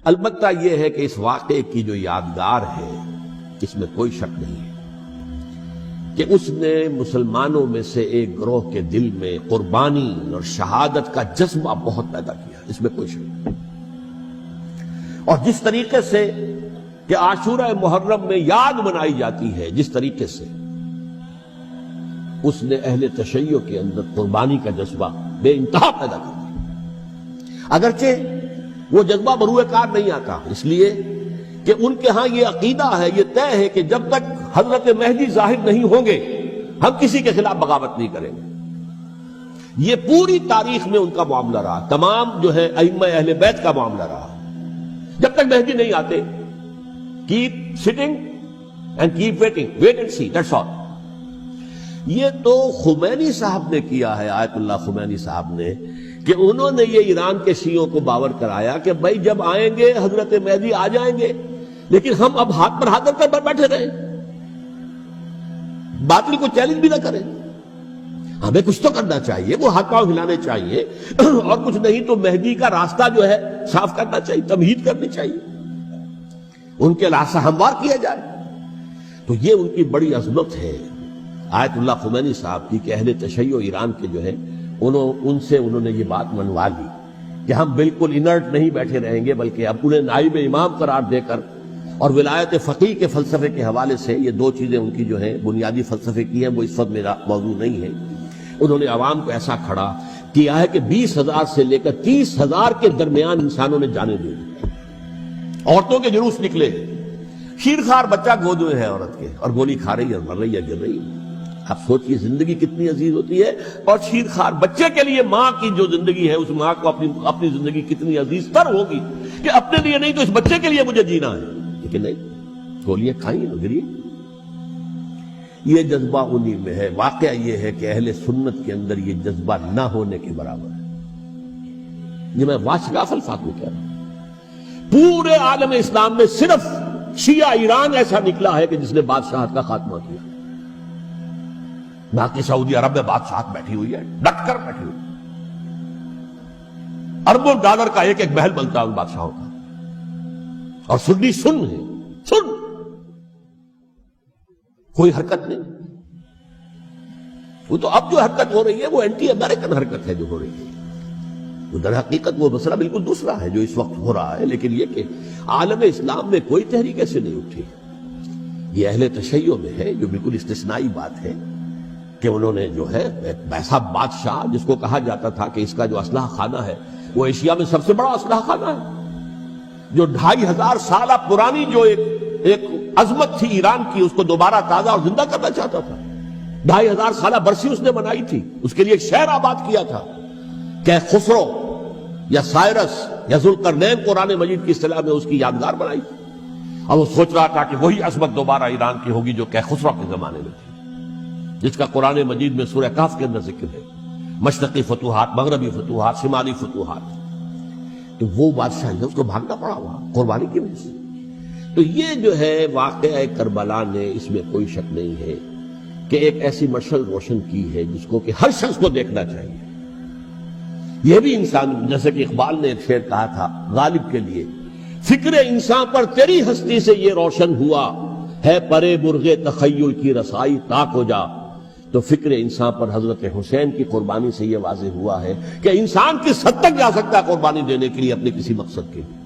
البتہ یہ ہے کہ اس واقعے کی جو یادگار ہے اس میں کوئی شک نہیں ہے کہ اس نے مسلمانوں میں سے ایک گروہ کے دل میں قربانی اور شہادت کا جذبہ بہت پیدا کیا، اس میں کوئی شک نہیں۔ اور جس طریقے سے کہ عاشورہ محرم میں یاد منائی جاتی ہے، جس طریقے سے اس نے اہل تشیع کے اندر قربانی کا جذبہ بے انتہا پیدا کر دیا، اگرچہ وہ جذبہ بروئے کار نہیں آتا، اس لیے کہ ان کے ہاں یہ عقیدہ ہے، یہ طے ہے کہ جب تک حضرت مہدی ظاہر نہیں ہوں گے ہم کسی کے خلاف بغاوت نہیں کریں گے۔ یہ پوری تاریخ میں ان کا معاملہ رہا، تمام جو ہے ائمہ اہل بیت کا معاملہ رہا، جب تک مہدی نہیں آتے keep sitting and keep waiting, wait and see, that's all. یہ تو خمینی صاحب نے کیا ہے، آیت اللہ خمینی صاحب نے، کہ انہوں نے یہ ایران کے شیعوں کو باور کرایا کہ بھائی جب آئیں گے حضرت مہدی آ جائیں گے، لیکن ہم اب ہاتھ پر ہاتھ رکھ کر بیٹھے رہیں، باطل کو چیلنج بھی نہ کریں، ہمیں کچھ تو کرنا چاہیے، وہ ہاتھ پاؤں ہلانے چاہیے اور کچھ نہیں تو مہدی کا راستہ جو ہے صاف کرنا چاہیے، تمہید کرنی چاہیے، ان کے راستہ ہموار کیا جائے۔ تو یہ ان کی بڑی عظمت ہے آیت اللہ خمینی صاحب کی کہ اہل تشیع ایران کے جو ہے ان سے انہوں نے یہ بات منوا لی کہ ہم بالکل انرٹ نہیں بیٹھے رہیں گے، بلکہ اب انہیں نائب امام قرار دے کر اور ولایت فقیہ کے فلسفے کے حوالے سے، یہ دو چیزیں ان کی جو ہیں بنیادی فلسفے کی ہیں، وہ اس وقت میرا موضوع نہیں ہے، انہوں نے عوام کو ایسا کھڑا کیا ہے کہ 20,000 سے لے کر 30,000 کے درمیان انسانوں نے جانے دی، عورتوں کے جلوس نکلے، شیرخوار بچہ گود میں ہے عورت کے اور گولی کھا رہی ہے، مر رہی ہے، گر رہی ہے۔ اب سوچئے زندگی کتنی عزیز ہوتی ہے، اور شیرخوار بچے کے لیے ماں کی جو زندگی ہے اس ماں کو اپنی زندگی کتنی عزیز تر ہوگی کہ اپنے لیے نہیں تو اس بچے کے لیے مجھے جینا ہے، لیکن نہیں، گولیاں کھائیں گری۔ یہ جذبہ انہی میں ہے۔ واقعہ یہ ہے کہ اہل سنت کے اندر یہ جذبہ نہ ہونے کے برابر ہے۔ یہ میں واشگاف الفاظ میں کہہ رہا ہوں، پورے عالم اسلام میں صرف شیعہ ایران ایسا نکلا ہے کہ جس نے بادشاہت کا خاتمہ کیا، باقی سعودی عرب میں بادشاہت بیٹھی ہوئی ہے، ڈٹ کر بیٹھی ہوئی، اربوں ڈالر کا ایک ایک محل بنتا ہے ان بادشاہوں کا، اور سنی سن ہے، سن، کوئی حرکت نہیں۔ وہ تو اب جو حرکت ہو رہی ہے وہ اینٹی امریکن حرکت ہے جو ہو رہی ہے، وہ در حقیقت وہ مسئلہ بالکل دوسرا ہے جو اس وقت ہو رہا ہے، لیکن یہ کہ عالم اسلام میں کوئی تحریک ایسے نہیں اٹھی۔ یہ اہل تشیع میں ہے جو بالکل استثنائی بات ہے کہ انہوں نے جو ہے ایسا بادشاہ جس کو کہا جاتا تھا کہ اس کا جو اسلحہ خانہ ہے وہ ایشیا میں سب سے بڑا اسلحہ خانہ ہے، جو 2500 سالہ پرانی جو ایک عظمت تھی ایران کی، اس کو دوبارہ تازہ اور زندہ کرنا چاہتا تھا۔ 2500 سالہ برسی اس نے منائی تھی، اس کے لیے ایک شہر آباد کیا تھا کہ خسرو یا سائرس یا ذوالقرنین قرآن مجید کی اصطلاح میں اس کی یادگار بنائی تھی، اور وہ سوچ رہا تھا کہ وہی عظمت دوبارہ ایران کی ہوگی جو کہ خسرو کے زمانے میں تھی، جس کا قرآن مجید میں سورہ کہف کے اندر ذکر ہے، مشرقی فتوحات، مغربی فتوحات، شمالی فتوحات۔ تو وہ بادشاہ ہے، اس کو بھاگنا پڑا ہوا قربانی کی وجہ سے۔ تو یہ جو ہے واقعہ کربلا نے، اس میں کوئی شک نہیں ہے کہ ایک ایسی مشعل روشن کی ہے جس کو کہ ہر شخص کو دیکھنا چاہیے۔ یہ بھی انسان، جیسے کہ اقبال نے ایک شعر کہا تھا غالب کے لیے، فکر انسان پر تیری ہستی سے یہ روشن ہوا ہے، پرے مرغ تخیل کی رسائی تاک ہو جا۔ تو فکر انسان پر حضرت حسین کی قربانی سے یہ واضح ہوا ہے کہ انسان کس حد تک جا سکتا ہے قربانی دینے کے لیے اپنے کسی مقصد کے لیے۔